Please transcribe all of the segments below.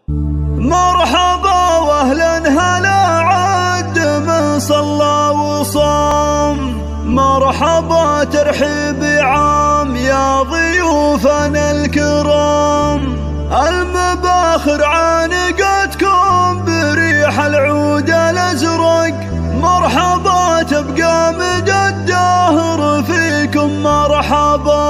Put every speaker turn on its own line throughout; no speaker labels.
مرحبا واهلا هلا عد من صلى وصام، مرحبا ترحيب عام يا ضيوفنا الكرام، المباخر عانقتكم بريح العود الازرق، مرحبا تبقى مدى الدهر فيكم مرحبا.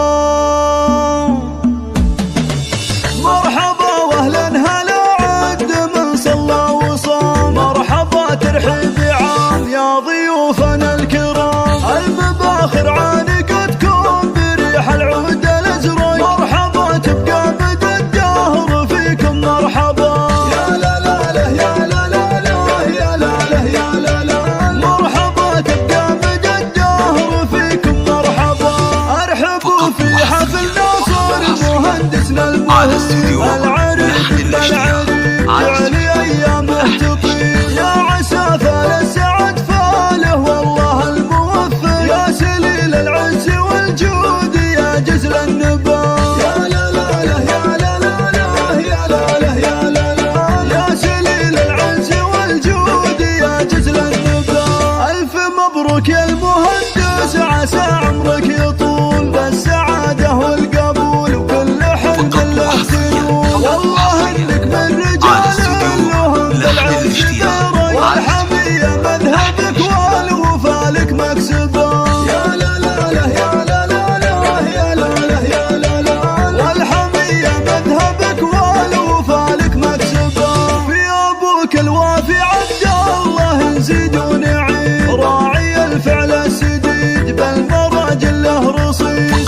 مرحبا واهلا هلا عد من صلى وصام، مرحبا ترحيب عام يا ضيوفنا الكرام، المباخر عانقتكم بريح العود الازرق، مرحبا تبقى مدى الدهر فيكم مرحبا. يا لا لا لا يا لا لا لا يا لا لا يا لا لا، مرحبا تبقى مدى الدهر فيكم مرحبا. ارحبوا في حفل ناصر مهندسنا المهندس العريق بالعريق علي ايامه تطير، يا عسى فالسعد فاله والله الموفق، يا سليل العز والجود يا جزل النبات. يا لا لا لا يا لا لا لا يا لا لا يا لا لا، يا سليل العز والجود يا جزل النبات. الف مبروك يا المهندس عسى عمرك يطول بالسعاده والقبول وكل حلم له سنون، والله انك من رجال لهم بالعز درج، والحميه مذهبك والوفا لك مكسبه. يا لا لا لا يا لا لا لا يا لا لا يا لا لا، والحميه مذهبك والوفا لك مكسبه. في ابوك الوافي عبد الله نزيد ونعيد، راعي الفعل السديد بالمراجل له رصيد،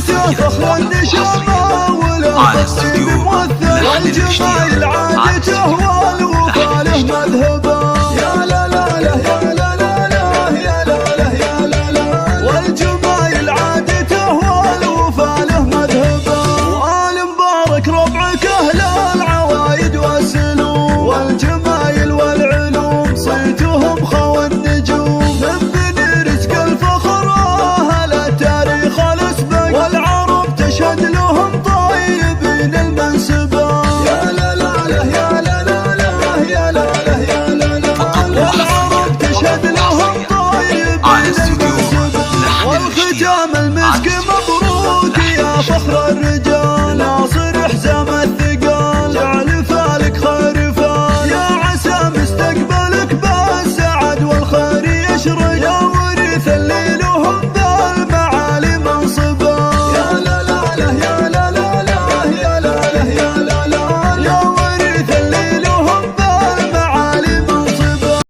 سيرته فخر النشامه وله تصيب ممثل، والجمايل عادته والوفا له مذهبه. يا لا لا لا يا لا لا لا يا لا لا يا لا لا، والجمايل عادته والوفا له مذهبه. وآل مبارك ربعك اهل العوايد والسلوم، والجمايل والعلوم صيتهم خوى النجوم، من بني رزق الفخر اهل التاريخ الاسبق، والعرب تشهد لهم طيبين المنسبه. يا لا لا لا يا لا لا لا يا لا لا يا لا لا، والعرب تشهد لهم طيبين المنسبه. والختام المسك مبروك يا فخر الرجال.